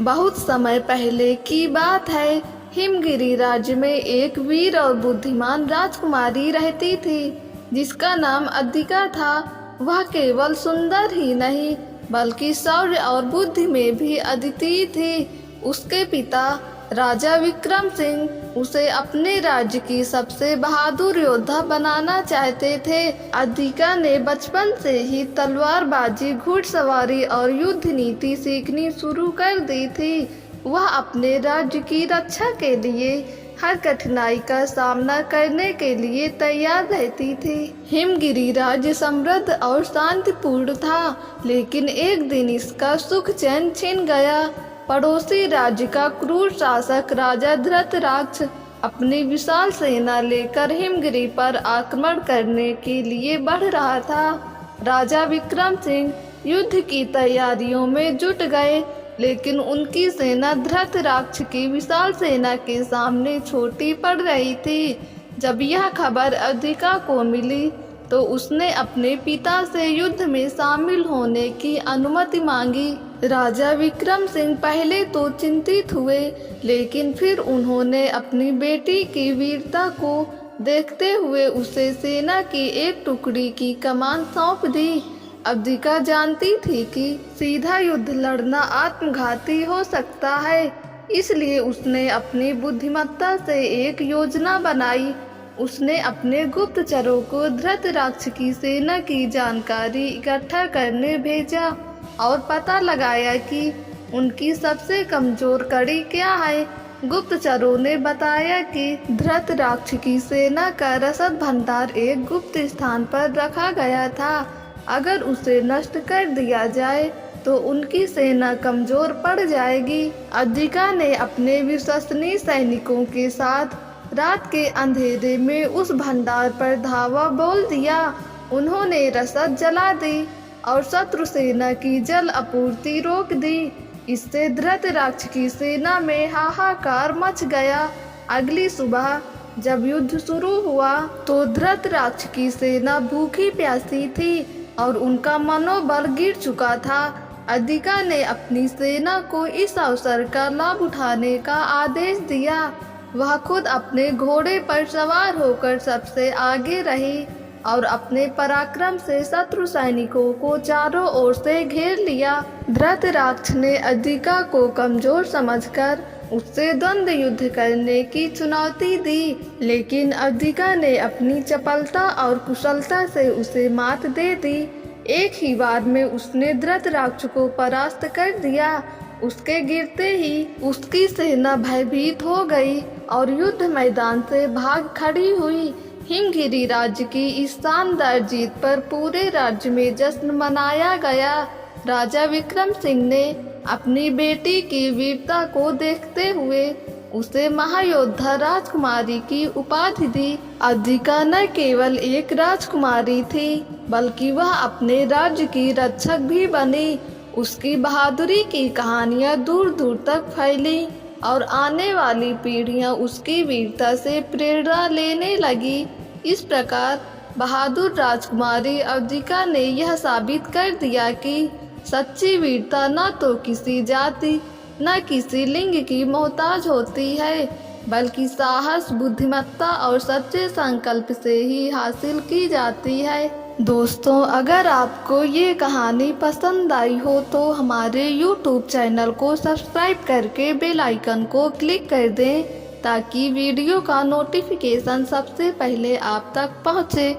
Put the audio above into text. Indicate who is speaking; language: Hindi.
Speaker 1: बहुत समय पहले की बात है। हिमगिरी राज्य में एक वीर और बुद्धिमान राजकुमारी रहती थी जिसका नाम अद्दिका था। वह केवल सुंदर ही नहीं बल्कि शौर्य और बुद्धि में भी अद्वितीय थी। उसके पिता राजा विक्रम सिंह उसे अपने राज्य की सबसे बहादुर योद्धा बनाना चाहते थे। अद्दिका ने बचपन से ही तलवारबाजी, घुड़सवारी और युद्ध नीति सीखनी शुरू कर दी थी। वह अपने राज्य की रक्षा के लिए हर कठिनाई का सामना करने के लिए तैयार रहती थी। हिमगिरी राज्य समृद्ध और शांतिपूर्ण था, लेकिन एक दिन इसका सुख चैन छिन गया। पड़ोसी राज्य का क्रूर शासक राजा धृतराष्ट्र अपनी विशाल सेना लेकर हिमगिरी पर आक्रमण करने के लिए बढ़ रहा था। राजा विक्रम सिंह युद्ध की तैयारियों में जुट गए, लेकिन उनकी सेना धृतराष्ट्र की विशाल सेना के सामने छोटी पड़ रही थी। जब यह खबर अद्दिका को मिली तो उसने अपने पिता से युद्ध में शामिल होने की अनुमति मांगी। राजा विक्रम सिंह पहले तो चिंतित हुए, लेकिन फिर उन्होंने अपनी बेटी की वीरता को देखते हुए उसे सेना की एक टुकड़ी की कमान सौंप दी। अद्दिका जानती थी कि सीधा युद्ध लड़ना आत्मघाती हो सकता है, इसलिए उसने अपनी बुद्धिमत्ता से एक योजना बनाई। उसने अपने गुप्तचरों को धृतराष्ट्र की सेना की जानकारी इकट्ठा करने भेजा और पता लगाया कि उनकी सबसे कमजोर कड़ी क्या है। गुप्तचरों ने बताया कि धृतराष्ट्र की सेना का रसद भंडार एक गुप्त स्थान पर रखा गया था। अगर उसे नष्ट कर दिया जाए तो उनकी सेना कमजोर पड़ जाएगी। अद्दिका ने अपने विश्वसनीय सैनिकों के साथ रात के अंधेरे में उस भंडार पर धावा बोल दिया। उन्होंने रसद जला दी और शत्रु सेना की जल आपूर्ति रोक दी। इससे धृतराष्ट्र की सेना में हाहाकार मच गया। अगली सुबह जब युद्ध शुरू हुआ तो धृतराष्ट्र की सेना भूखी प्यासी थी और उनका मनोबल गिर चुका था। अद्दिका ने अपनी सेना को इस अवसर का लाभ उठाने का आदेश दिया। वह खुद अपने घोड़े पर सवार होकर सबसे आगे रही और अपने पराक्रम से शत्रु सैनिकों को चारों ओर से घेर लिया। धृतराष्ट्र ने अद्दिका को कमजोर समझकर उससे द्वंद्व युद्ध करने की चुनौती दी, लेकिन अद्दिका ने अपनी चपलता और कुशलता से उसे मात दे दी। एक ही बार में उसने धृतराष्ट्र को परास्त कर दिया। उसके गिरते ही उसकी सेना भयभीत हो गई और युद्ध मैदान से भाग खड़ी हुई। हिमगिरी राज्य की इस शानदार जीत पर पूरे राज्य में जश्न मनाया गया। राजा विक्रम सिंह ने अपनी बेटी की वीरता को देखते हुए उसे महायोद्धा राजकुमारी की उपाधि दी। अद्दिका न केवल एक राजकुमारी थी बल्कि वह अपने राज्य की रक्षक भी बनी। उसकी बहादुरी की कहानियां दूर दूर तक फैली और आने वाली पीढ़ियां उसकी वीरता से प्रेरणा लेने लगी। इस प्रकार बहादुर राजकुमारी अद्दिका ने यह साबित कर दिया कि सच्ची वीरता न तो किसी जाति न किसी लिंग की मोहताज होती है, बल्कि साहस, बुद्धिमत्ता और सच्चे संकल्प से ही हासिल की जाती है। दोस्तों, अगर आपको ये कहानी पसंद आई हो तो हमारे YouTube चैनल को सब्सक्राइब करके बेल आइकन को क्लिक कर दें ताकि वीडियो का नोटिफिकेशन सबसे पहले आप तक पहुँचे।